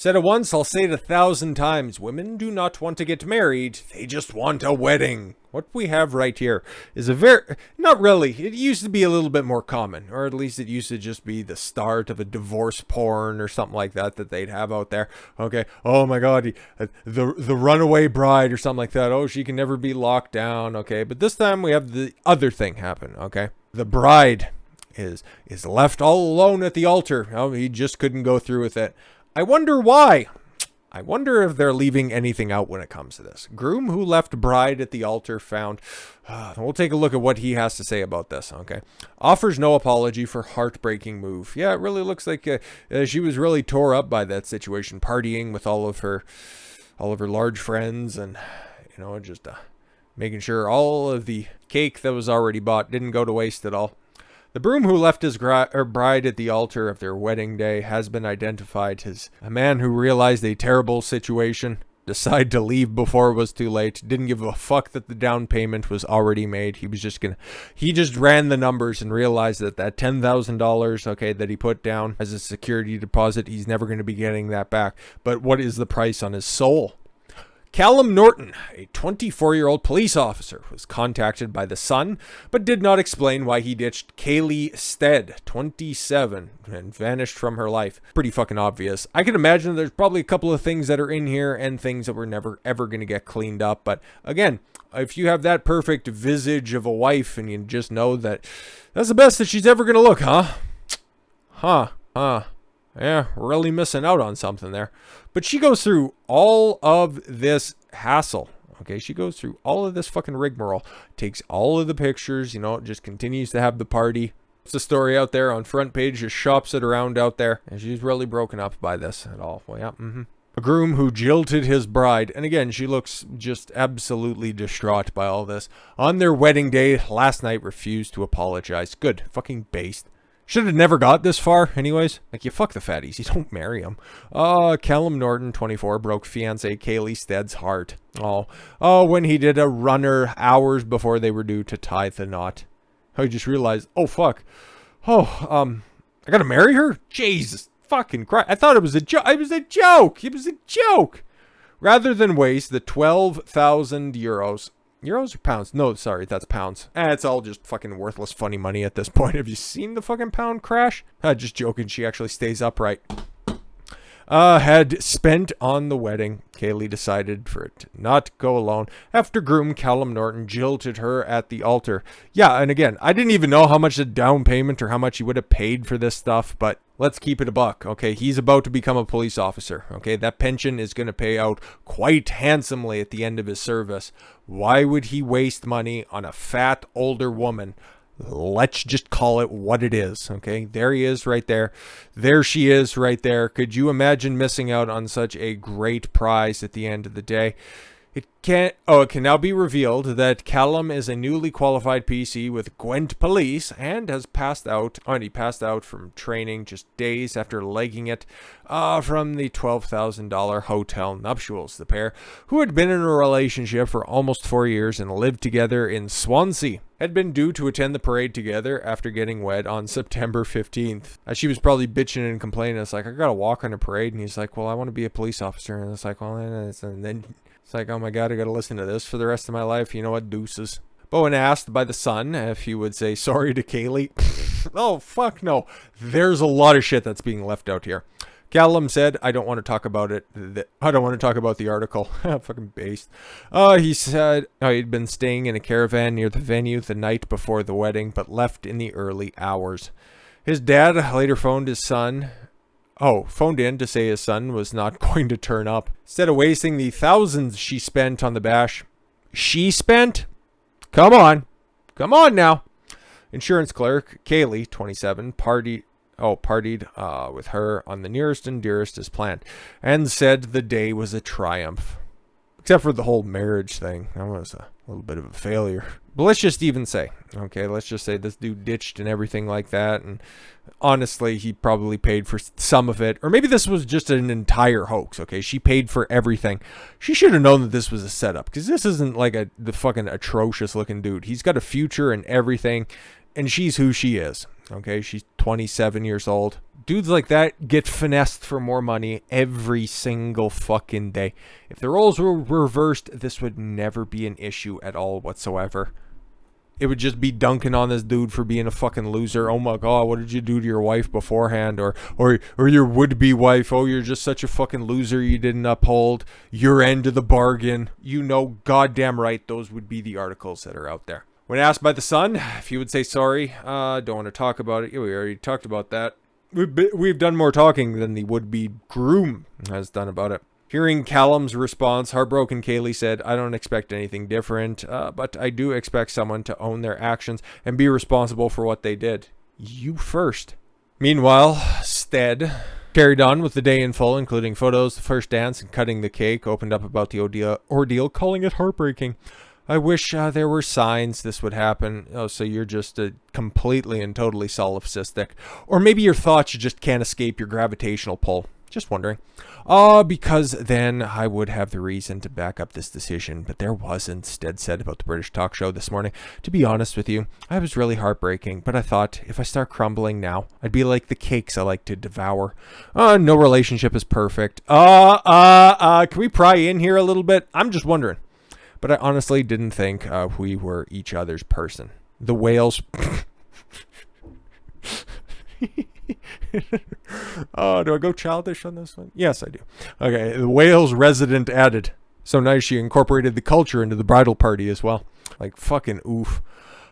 Said it once, I'll say it 1,000 times. Women do not want to get married. They just want a wedding. What we have right here is not really. It used to be a little bit more common, or at least it used to just be the start of a divorce porn or something like that they'd have out there. Okay. Oh my God. The runaway bride or something like that. Oh, she can never be locked down. Okay. But this time we have the other thing happen. Okay. The bride is left all alone at the altar. Oh, he just couldn't go through with it. I wonder why. I wonder if they're leaving anything out when it comes to this. Groom who left bride at the altar found. We'll take a look at what he has to say about this, okay? Offers no apology for heartbreaking move. Yeah, it really looks like she was really tore up by that situation, partying with all of her large friends and, just making sure all of the cake that was already bought didn't go to waste at all. The groom who left his bride at the altar of their wedding day has been identified as a man who realized a terrible situation, decided to leave before it was too late, didn't give a fuck that the down payment was already made. He just ran the numbers and realized that $10,000, okay, that he put down as a security deposit, he's never going to be getting that back. But what is the price on his soul? Callum Norton, a 24-year-old police officer, was contacted by The Sun, but did not explain why he ditched Kaylee Stead, 27, and vanished from her life. Pretty fucking obvious. I can imagine there's probably a couple of things that are in here and things that were never ever going to get cleaned up. But again, if you have that perfect visage of a wife and you just know that that's the best that she's ever going to look, Yeah, really missing out on something there. But she goes through all of this hassle. Okay, she goes through all of this fucking rigmarole. Takes all of the pictures, just continues to have the party. It's a story out there on front page, just shops it around out there. And she's really broken up by this at all. Well, yeah, A groom who jilted his bride. And again, she looks just absolutely distraught by all this. On their wedding day last night, refused to apologize. Good. Fucking based. Should have never got this far anyways. Like, you fuck the fatties. You don't marry them. Callum Norton, 24, broke fiancée Kaylee Stead's heart. When he did a runner hours before they were due to tie the knot. I just realized, oh, fuck. I gotta marry her? Jesus fucking Christ. I thought it was a joke. It was a joke. It was a joke. Rather than waste the 12,000 euros. Euros or pounds? No, sorry, that's pounds. It's all just fucking worthless funny money at this point. Have you seen the fucking pound crash? Just joking, she actually stays upright. Had spent on the wedding, Kaylee decided for it to not go alone after groom Callum Norton jilted her at the altar. Yeah, and again, I didn't even know how much the down payment or how much he would have paid for this stuff, but let's keep it a buck, okay? He's about to become a police officer, okay? That pension is going to pay out quite handsomely at the end of his service. Why would he waste money on a fat, older woman? Let's just call it what it is, okay? There he is right there. There she is right there. Could you imagine missing out on such a great prize at the end of the day? It can now be revealed that Callum is a newly qualified PC with Gwent Police and has passed out from training just days after legging it from the $12,000 hotel nuptials. The pair, who had been in a relationship for almost 4 years and lived together in Swansea, had been due to attend the parade together after getting wed on September 15th. She was probably bitching and complaining. It's like, I gotta walk on a parade. And he's like, well, I want to be a police officer. And it's like, well, and then it's like, oh my God, I gotta listen to this for the rest of my life. You know what, deuces. But when asked by The Sun if he would say sorry to Kaylee, oh, fuck no. There's a lot of shit that's being left out here. Callum said, I don't want to talk about it. I don't want to talk about the article. Fucking based. He said he'd been staying in a caravan near the venue the night before the wedding, but left in the early hours. His dad later phoned in to say his son was not going to turn up. Instead of wasting the thousands she spent on the bash. She spent? Come on now. Insurance clerk, Kaylee, 27, partied with her on the nearest and dearest as planned, and said the day was a triumph. Except for the whole marriage thing. That was a little bit of a failure. But let's just say this dude ditched and everything like that, and honestly, he probably paid for some of it. Or maybe this was just an entire hoax, okay? She paid for everything. She should have known that this was a setup, because this isn't like the fucking atrocious looking dude. He's got a future and everything. And she's who she is. Okay, she's 27 years old. Dudes like that get finessed for more money every single fucking day. If the roles were reversed, this would never be an issue at all whatsoever. It would just be dunking on this dude for being a fucking loser. Oh my god, what did you do to your wife beforehand? Or your would-be wife. Oh, you're just such a fucking loser. You didn't uphold your end of the bargain. You know goddamn right those would be the articles that are out there. When asked by The Sun if he would say sorry, don't want to talk about it. Yeah, we already talked about that. We've done more talking than the would-be groom has done about it. Hearing Callum's response, heartbroken Kaylee said, I don't expect anything different, but I do expect someone to own their actions and be responsible for what they did. You first. Meanwhile, Stead carried on with the day in full, including photos, the first dance, and cutting the cake, opened up about the ordeal, calling it heartbreaking. I wish there were signs this would happen. Oh, so you're just completely and totally solipsistic. Or maybe your thoughts just can't escape your gravitational pull. Just wondering. Because then I would have the reason to back up this decision, but there wasn't, Stead said about the British talk show this morning. To be honest with you, I was really heartbreaking, but I thought if I start crumbling now, I'd be like the cakes I like to devour. No relationship is perfect. Can we pry in here a little bit? I'm just wondering. But I honestly didn't think we were each other's person. The whales... Oh, do I go childish on this one? Yes, I do. Okay, the Wales resident added. So nice she incorporated the culture into the bridal party as well. Like, fucking oof.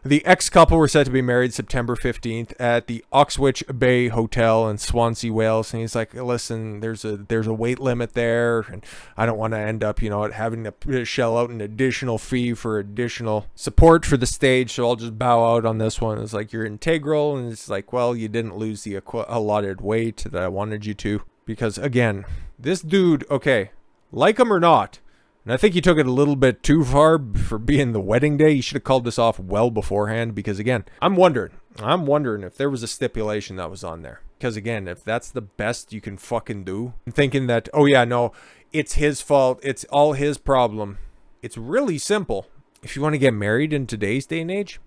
The ex-couple were set to be married September 15th at the Oxwich Bay Hotel in Swansea, Wales. And he's like, listen, there's a weight limit there, and I don't want to end up, having to shell out an additional fee for additional support for the stage, so I'll just bow out on this one. It's like, you're integral, and it's like, well, you didn't lose the allotted weight that I wanted you to. Because, again, this dude, okay, like him or not, and I think he took it a little bit too far for being the wedding day. He should have called this off well beforehand because, again, I'm wondering if there was a stipulation that was on there. Because, again, if that's the best you can fucking do, I'm thinking that, oh, yeah, no, it's his fault. It's all his problem. It's really simple. If you want to get married in today's day and age,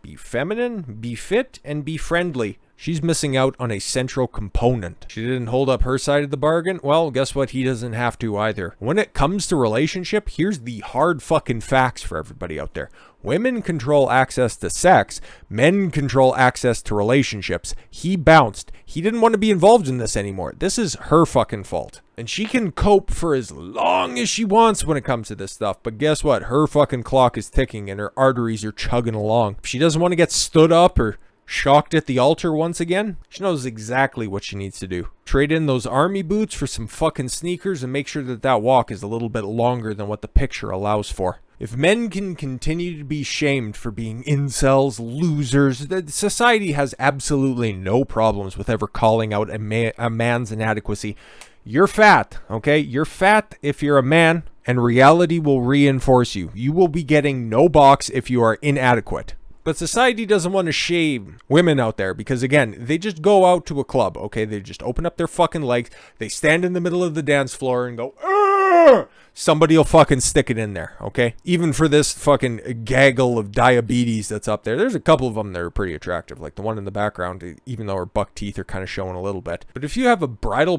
be feminine, be fit, and be friendly. She's missing out on a central component. She didn't hold up her side of the bargain. Well, guess what? He doesn't have to either. When it comes to relationship, here's the hard fucking facts for everybody out there. Women control access to sex. Men control access to relationships. He bounced. He didn't want to be involved in this anymore. This is her fucking fault. And she can cope for as long as she wants when it comes to this stuff. But guess what? Her fucking clock is ticking and her arteries are chugging along. If she doesn't want to get stood up or shocked at the altar once again, she knows exactly what she needs to do. Trade in those army boots for some fucking sneakers and make sure that walk is a little bit longer than what the picture allows for. If men can continue to be shamed for being incels, losers, society has absolutely no problems with ever calling out a man's inadequacy. You're fat, okay? You're fat if you're a man, and reality will reinforce you. You will be getting no box if you are inadequate. But society doesn't want to shame women out there because, again, they just go out to a club, okay? They just open up their fucking legs. They stand in the middle of the dance floor and go, "Arr!" Somebody will fucking stick it in there, okay? Even for this fucking gaggle of diabetes that's up there. There's a couple of them that are pretty attractive, like the one in the background, even though her buck teeth are kind of showing a little bit. But if you have a bridal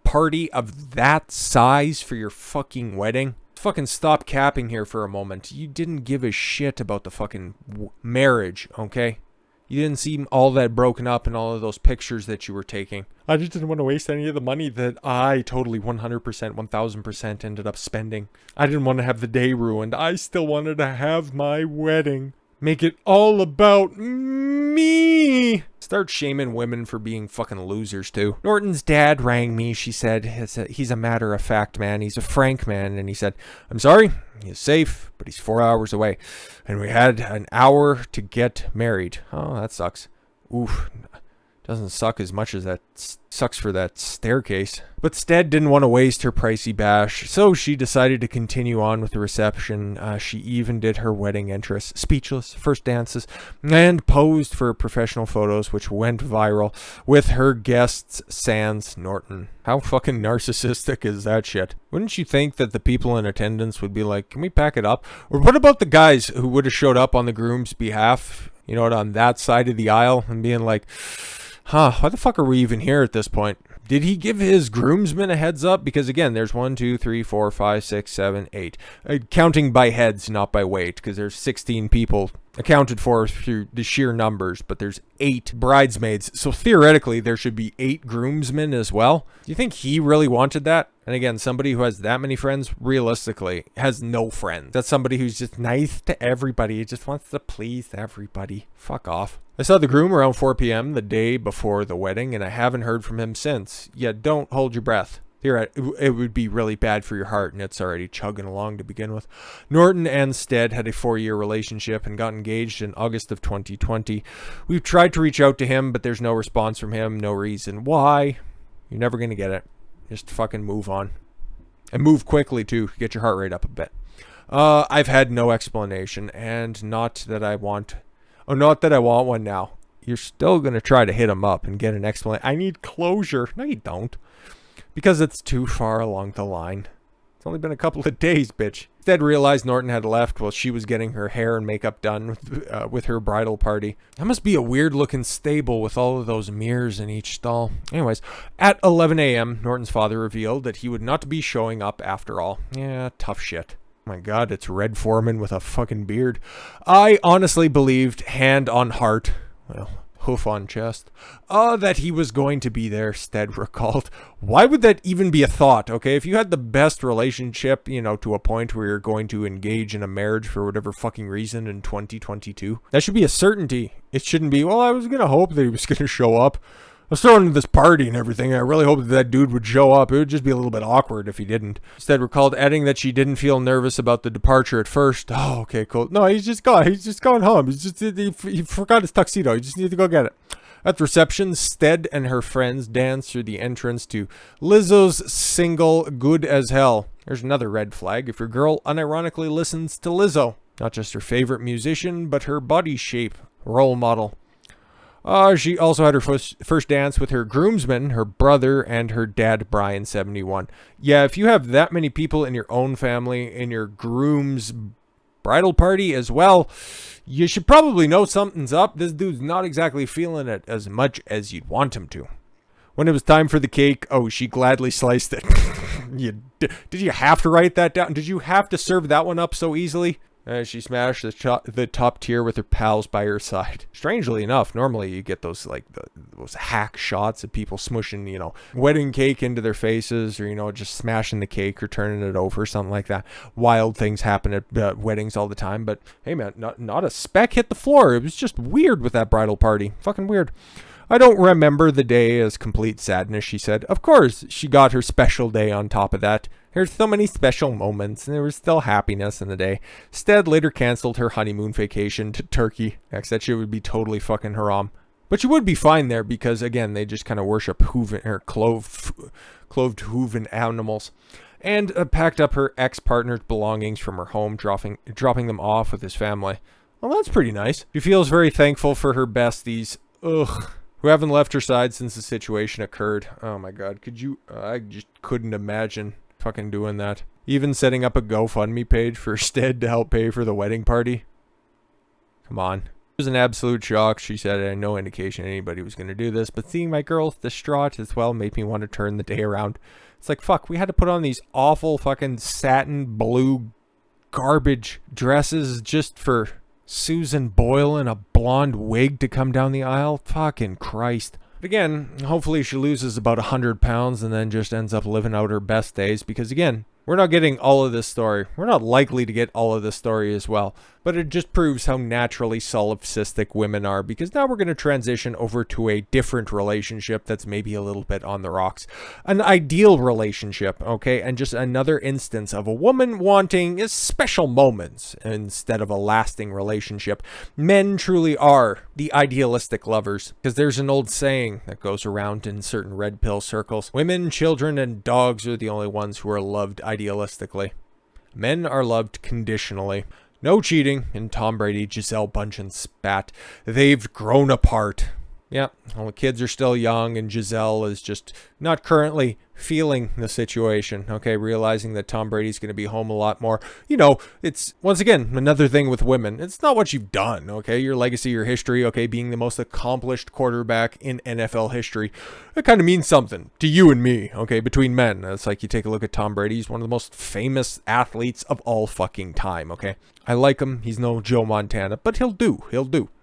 party of that size for your fucking wedding, fucking stop capping here for a moment. You didn't give a shit about the fucking marriage, okay? You didn't seem all that broken up in all of those pictures that you were taking. I just didn't want to waste any of the money that I totally 100%, 1000% ended up spending. I didn't want to have the day ruined. I still wanted to have my wedding. Make it all about me. Start shaming women for being fucking losers too. Norton's dad rang me, she said. He's a matter-of-fact man. He's a frank man. And he said, I'm sorry, he's safe, but he's 4 hours away. And we had an hour to get married. Oh, that sucks. Oof. Doesn't suck as much as that sucks for that staircase. But Stead didn't want to waste her pricey bash, so she decided to continue on with the reception. She even did her wedding entrance, speechless, first dances, and posed for professional photos, which went viral with her guests sans Norton. How fucking narcissistic is that shit? Wouldn't you think that the people in attendance would be like, can we pack it up? Or what about the guys who would have showed up on the groom's behalf you know what, on that side of the aisle and being like, huh, why the fuck are we even here at this point? Did he give his groomsmen a heads up? Because again, there's 1, 2, 3, 4, 5, 6, 7, 8. Counting by heads, not by weight, because there's 16 people accounted for through the sheer numbers, but there's 8 bridesmaids. So theoretically, there should be 8 groomsmen as well. Do you think he really wanted that? And again, somebody who has that many friends, realistically, has no friends. That's somebody who's just nice to everybody. He just wants to please everybody. Fuck off. I saw the groom around 4 p.m. the day before the wedding, and I haven't heard from him since. Yeah, don't hold your breath. It would be really bad for your heart, and it's already chugging along to begin with. Norton and Stead had a 4-year relationship and got engaged in August of 2020. We've tried to reach out to him, but there's no response from him. No reason why. You're never going to get it. Just fucking move on. And move quickly, too. Get your heart rate up a bit. I've had no explanation, and not that I want one now. You're still going to try to hit him up and get an explanation. I need closure. No, you don't. Because it's too far along the line. It's only been a couple of days, bitch. Instead, realized Norton had left while she was getting her hair and makeup done with her bridal party. That must be a weird-looking stable with all of those mirrors in each stall. Anyways, at 11 a.m., Norton's father revealed that he would not be showing up after all. Yeah, tough shit. My God, it's Red Foreman with a fucking beard. I honestly believed, hand on heart, well, hoof on chest, that he was going to be there, Stead recalled. Why would that even be a thought, okay? If you had the best relationship, you know, to a point where you're going to engage in a marriage for whatever fucking reason in 2022, that should be a certainty. It shouldn't be, well, I was going to hope that he was going to show up. I was throwing this party and everything. I really hoped that dude would show up. It would just be a little bit awkward if he didn't. Stead recalled adding that she didn't feel nervous about the departure at first. Oh, okay, cool. No, he's just gone. He's just gone home. He forgot his tuxedo. You just need to go get it. At the reception, Stead and her friends danced through the entrance to Lizzo's single, Good as Hell. There's another red flag if your girl unironically listens to Lizzo. Not just her favorite musician, but her body shape role model. She also had her first dance with her groomsmen, her brother, and her dad, Brian, 71. Yeah, if you have that many people in your own family in your groom's bridal party as well, you should probably know something's up. This dude's not exactly feeling it as much as you'd want him to. When it was time for the cake, oh, she gladly sliced it. Did you have to write that down? Did you have to serve that one up so easily? She smashed the top tier with her pals by her side. Strangely enough, normally you get those like those hack shots of people smushing, you know, wedding cake into their faces, or, you know, just smashing the cake or turning it over, something like that. Wild things happen at weddings all the time. But hey, man, not a speck hit the floor. It was just weird with that bridal party. Fucking weird. I don't remember the day as complete sadness, she said. Of course, she got her special day on top of that. There's so many special moments, and there was still happiness in the day. Stead later canceled her honeymoon vacation to Turkey. That shit would be totally fucking haram. But she would be fine there because, again, they just kind of worship clothed hooven animals. And packed up her ex-partner's belongings from her home, dropping them off with his family. Well, that's pretty nice. She feels very thankful for her besties. Ugh. Who haven't left her side since the situation occurred. Oh my God, could you? I just couldn't imagine fucking doing that. Even setting up a GoFundMe page for Stead to help pay for the wedding party. Come on. It was an absolute shock, she said. I had no indication anybody was going to do this, but seeing my girls distraught as well made me want to turn the day around. It's like, fuck, we had to put on these awful fucking satin blue garbage dresses just for Susan Boyle in a blonde wig to come down the aisle. Fucking Christ. But again, hopefully she loses about 100 pounds and then just ends up living out her best days, because again, we're not getting all of this story. We're not likely to get all of this story as well. But it just proves how naturally solipsistic women are, because now we're going to transition over to a different relationship that's maybe a little bit on the rocks. An ideal relationship, okay? And just another instance of a woman wanting special moments instead of a lasting relationship. Men truly are the idealistic lovers, because there's an old saying that goes around in certain red pill circles. Women, children, and dogs are the only ones who are loved idealistically. Men are loved conditionally. No cheating, and Tom Brady, Gisele Bundchen spat. They've grown apart. Yeah, well, the kids are still young, and Gisele is just not currently feeling the situation, okay, realizing that Tom Brady's going to be home a lot more. You know, it's, once again, another thing with women. It's not what you've done, okay, your legacy, your history, okay, being the most accomplished quarterback in NFL history. It kind of means something to you and me, okay, between men. It's like you take a look at Tom Brady. He's one of the most famous athletes of all fucking time, okay. I like him. He's no Joe Montana, but he'll do.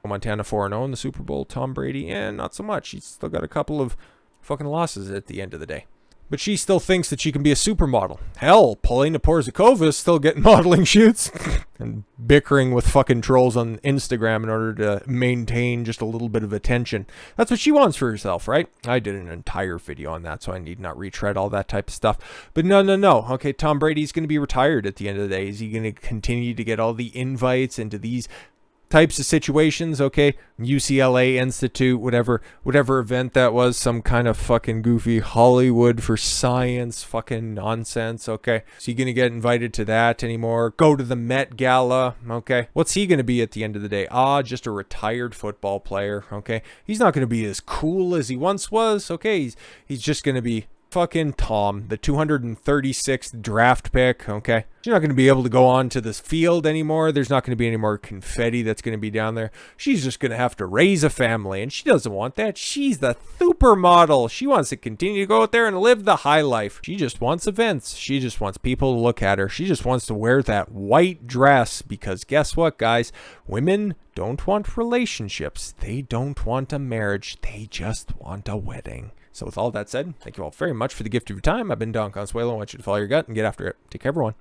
Montana 4-0 in the Super Bowl. Tom Brady, not so much. He's still got a couple of fucking losses at the end of the day. But she still thinks that she can be a supermodel. Hell, Paulina Porzakova is still getting modeling shoots and bickering with fucking trolls on Instagram in order to maintain just a little bit of attention. That's what she wants for herself, right? I did an entire video on that, so I need not retread all that type of stuff. But no. Okay, Tom Brady's going to be retired at the end of the day. Is he going to continue to get all the invites into these types of situations? Okay, UCLA Institute, whatever event that was, some kind of fucking goofy Hollywood for science fucking nonsense. Okay, is he gonna get invited to that anymore? Go to the Met Gala? Okay, what's he gonna be at the end of the day? Just a retired football player. Okay, he's not gonna be as cool as he once was. Okay, he's just gonna be fucking Tom, the 236th draft pick, okay? She's not going to be able to go on to this field anymore. There's not going to be any more confetti that's going to be down there. She's just going to have to raise a family, and she doesn't want that. She's the supermodel. She wants to continue to go out there and live the high life. She just wants events. She just wants people to look at her. She just wants to wear that white dress, because guess what, guys? Women don't want relationships. They don't want a marriage. They just want a wedding. So with all that said, thank you all very much for the gift of your time. I've been Don Consuelo. I want you to follow your gut and get after it. Take care, everyone.